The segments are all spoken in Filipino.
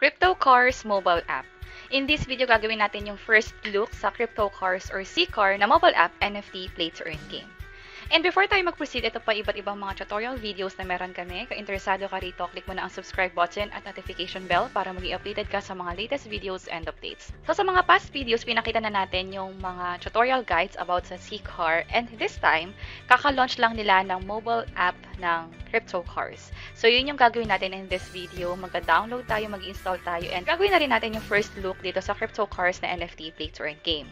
CryptoCars mobile app. In this video, gagawin natin yung first look sa CryptoCars or CCAR na mobile app NFT Play to Earn game. And before tayo mag-proceed, ito pa iba't ibang mga tutorial videos na meron kami. Kung interesado ka rito, click mo na ang subscribe button at notification bell para maging updated ka sa mga latest videos and updates. So sa mga past videos, pinakita na natin yung mga tutorial guides about sa CCAR, and this time, kaka-launch lang nila ng mobile app ng CryptoCars. So yun yung gagawin natin in this video. Magka-download tayo, mag-install tayo, and gagawin na rin natin yung first look dito sa CryptoCars na NFT Play to Earn game.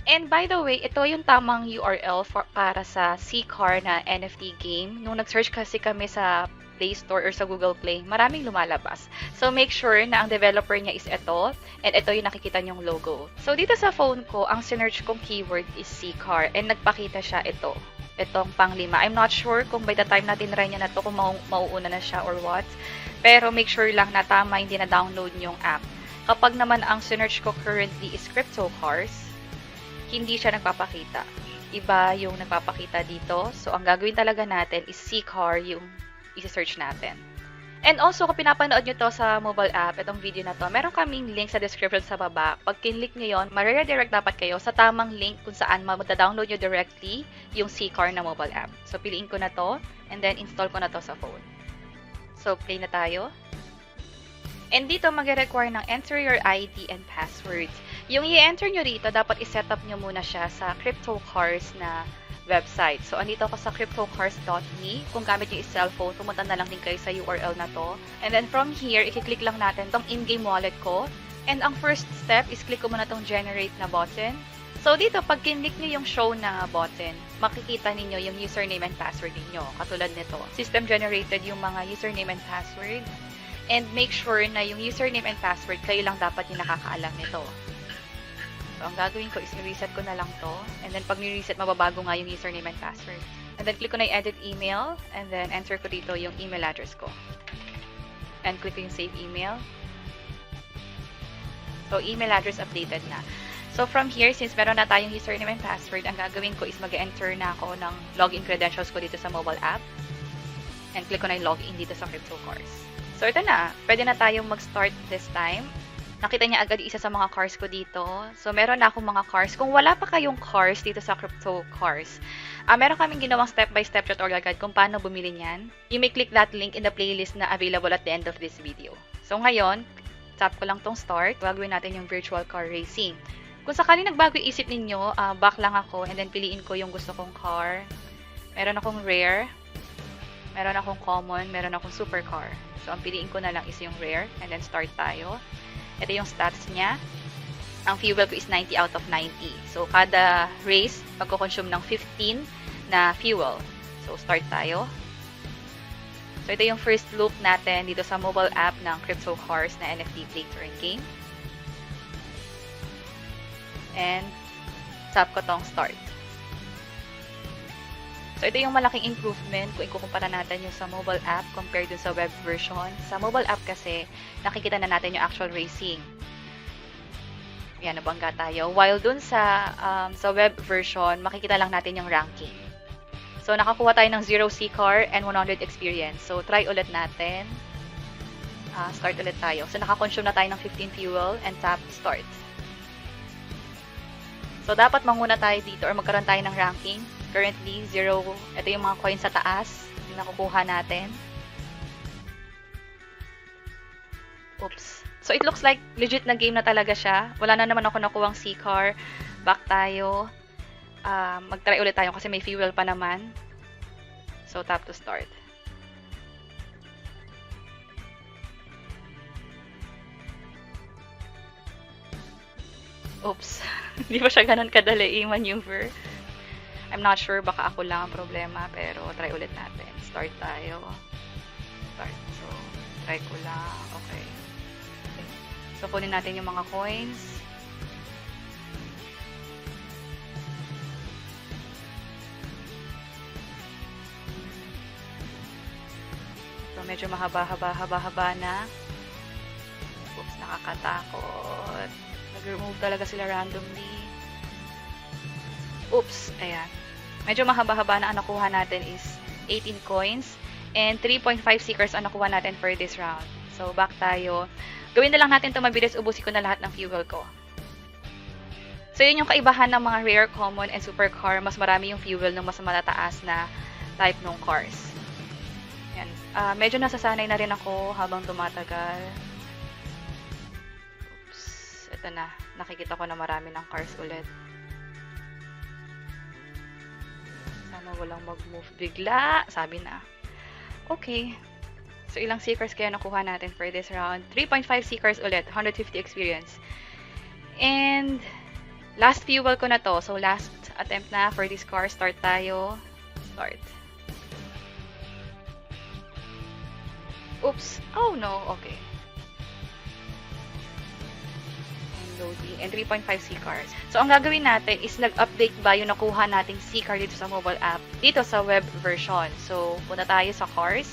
And by the way, ito yung tamang URL para sa CCAR na NFT game. Nung nag-search kasi kami sa Play Store or sa Google Play, maraming lumalabas. So make sure na ang developer niya is ito, and ito yung nakikita niyong logo. So dito sa phone ko, ang sinearch kong keyword is CCAR, and nagpakita siya ito. Itong pang-5. I'm not sure kung by the time natin try niya na to kung mauuna na siya or what. Pero make sure lang na tama, hindi na download yung app. Kapag naman ang sinearch ko currently is CryptoCars, hindi siya nagpapakita. Iba yung nagpapakita dito. So, ang gagawin talaga natin is CCAR yung isi-search natin. And also, kung pinapanood nyo to sa mobile app, itong video na to, meron kaming link sa description sa baba. Pag kinlik nyo yun, mariredirect dapat kayo sa tamang link kung saan magda-download nyo directly yung CCAR na mobile app. So, piliin ko na to, and then install ko na to sa phone. So, play na tayo. And dito, mag-require ng enter your ID and passwords. Yung i-enter nyo rito, dapat i-set up nyo muna siya sa CryptoCars na website. So, andito ako sa cryptocars.me. Kung gamit nyo is-cellphone, pumunta na lang din kayo sa URL na to. And then from here, i-click lang natin tong in-game wallet ko. And ang first step is click ko muna tong generate na button. So, dito, pag kinlik nyo yung show na button, makikita ninyo yung username and password ninyo. Katulad nito. System generated yung mga username and password. And make sure na yung username and password, kayo lang dapat yung nakakaalam nito. So, ang gagawin ko is i-reset ko na lang to. And then, pag ni-reset, mababago nga yung username and password. And then, click ko na yung edit email. And then, enter ko dito yung email address ko. And click ko yung save email. So, email address updated na. So, from here, since meron na tayong username and password, ang gagawin ko is mag-enter na ako ng login credentials ko dito sa mobile app. And click ko na yung login dito sa CryptoCars. So, ito na. Pwede na tayong mag-start this time. Nakita niya agad isa sa mga cars ko dito. So, meron na akong mga cars. Kung wala pa kayong cars dito sa CryptoCars, meron kaming ginawang step-by-step tutorial guide kung paano bumili niyan. You may click that link in the playlist na available at the end of this video. So, ngayon, tap ko lang tong start. Gagawin natin yung virtual car racing. Kung sakali nagbago yung isip ninyo, back lang ako and then piliin ko yung gusto kong car. Meron akong rare. Meron akong common. Meron akong supercar. So, ang piliin ko na lang is yung rare. And then, start tayo. Ito yung stats niya. Ang fuel ko is 90 out of 90. So, kada race, magko-consume ng 15 na fuel. So, start tayo. So, ito yung first look natin dito sa mobile app ng CryptoCars na NFT Play to Earn game. And, tap ko tong start. So, ito yung malaking improvement kung ikukumpara natin yung sa mobile app compared dun sa web version. Sa mobile app kasi, nakikita na natin yung actual racing. Yan, nabangga tayo. While dun sa web version, makikita lang natin yung ranking. So, nakakuha tayo ng 0 CCAR and 100 experience. So, try ulit natin. Start ulit tayo. So, nakakonsume na tayo ng 15 fuel and tap start. So, dapat manguna tayo dito or magkaroon tayo ng ranking. Currently, 0. Ito yung mga coins sa taas. Yung nakukuha natin. Oops. So, it looks like legit na game na talaga siya. Wala na naman ako nakuwang CCAR. Back tayo. Mag-try ulit tayo kasi may fuel pa naman. So, tap to start. Oops. Hindi pa siya ganun kadali i-maneuver. I'm not sure, baka ako lang ang problema, pero try ulit natin. Start tayo. Start. So, try ko lang. Okay. So, kunin natin yung mga coins. So, medyo mahaba na. Oops, nakakatakot. Nag-remove talaga sila randomly. Oops, ayan. Medyo mahaba-haba na ang nakuha natin is 18 coins and 3.5 seekers ang nakuha natin for this round. So, back tayo. Gawin na lang natin ito mabilis, ubusin ko na lahat ng fuel ko. So, yun yung kaibahan ng mga rare, common, and supercar. Mas marami yung fuel ng mas matataas na type ng cars. Yan. Medyo nasasanay na rin ako habang tumatagal. Oops. Ito na. Nakikita ko na marami ng cars ulit. Sana walang mag-move bigla. Sabi na. Okay. So, ilang seekers kaya nakuha natin for this round? 3.5 seekers ulit. 150 experience. And last fuel ko na to. So, last attempt na for this car. Start tayo. Start. Oops. Oh, no. Okay. And loading. And 3.5 C-cars. So, ang gagawin natin is nag-update ba yung nakuha nating C-car dito sa mobile app dito sa web version. So, punta tayo sa cars.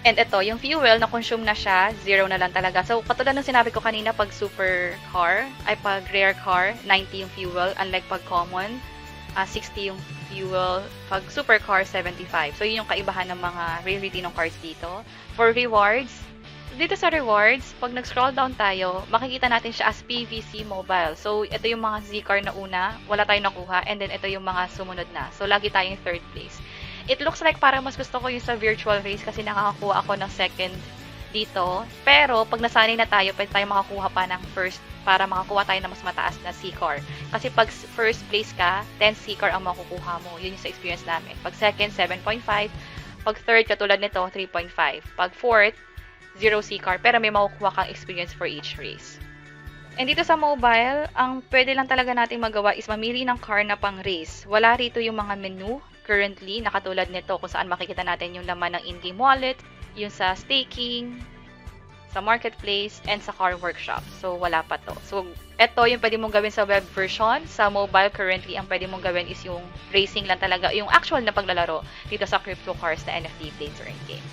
And ito, yung fuel, na-consume na siya, 0 na lang talaga. So, katulad ng sinabi ko kanina, pag super car, ay pag rare car, 90 yung fuel. Unlike pag common, 60 yung fuel. Pag super car, 75. So, yun yung kaibahan ng mga rarity ng cars dito. For rewards, dito sa rewards, pag nag-scroll down tayo, makikita natin siya as PVC Mobile. So, ito yung mga Z-car na una, wala tayong nakuha. And then, ito yung mga sumunod na. So, lagi tayong third place. It looks like parang mas gusto ko yung sa virtual race kasi nakakakuha ako ng second dito. Pero, pag nasanay na tayo, pwede tayo makakuha pa ng first para makakuha tayo ng mas mataas na C-car. Kasi pag first place ka, 10 C-car ang makukuha mo. Yun yung sa experience namin. Pag second, 7.5. Pag third, katulad nito, 3.5. Pag fourth, 0 C-car. Pero may makukuha kang experience for each race. And dito sa mobile, ang pwede lang talaga natin magawa is mamili ng car na pang race. Wala rito yung mga menu currently na katulad nito kung saan makikita natin yung laman ng in-game wallet, yung sa staking, sa marketplace, and sa car workshop. So, wala pa to. So, ito yung pwede mong gawin sa web version. Sa mobile, currently, ang pwede mong gawin is yung racing lang talaga, yung actual na paglalaro dito sa Crypto Cars na NFT plates or in-game.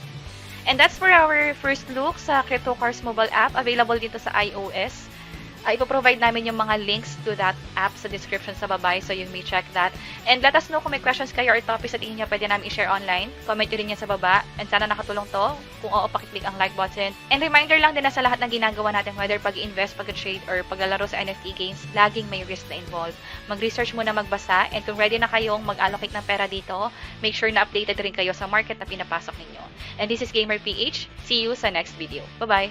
And that's for our first look sa Crypto Cars mobile app. Available dito sa iOS. Ipoprovide namin yung mga links to that app sa description sa baba, so you may check that. And let us know kung may questions kayo or topics sa tingin nyo pwede namin i-share online. Comment nyo rin yan sa baba. And sana nakatulong to. Kung oo, pakiclick ang like button. And reminder lang din na sa lahat ng ginagawa natin, whether pag-invest, pag-trade, or paglalaro sa NFT games, laging may risk na involved. Mag-research muna, magbasa. And kung ready na kayong mag-allocate ng pera dito, make sure na updated rin kayo sa market na pinapasok ninyo. And this is Gamer PH. See you sa next video. Bye-bye!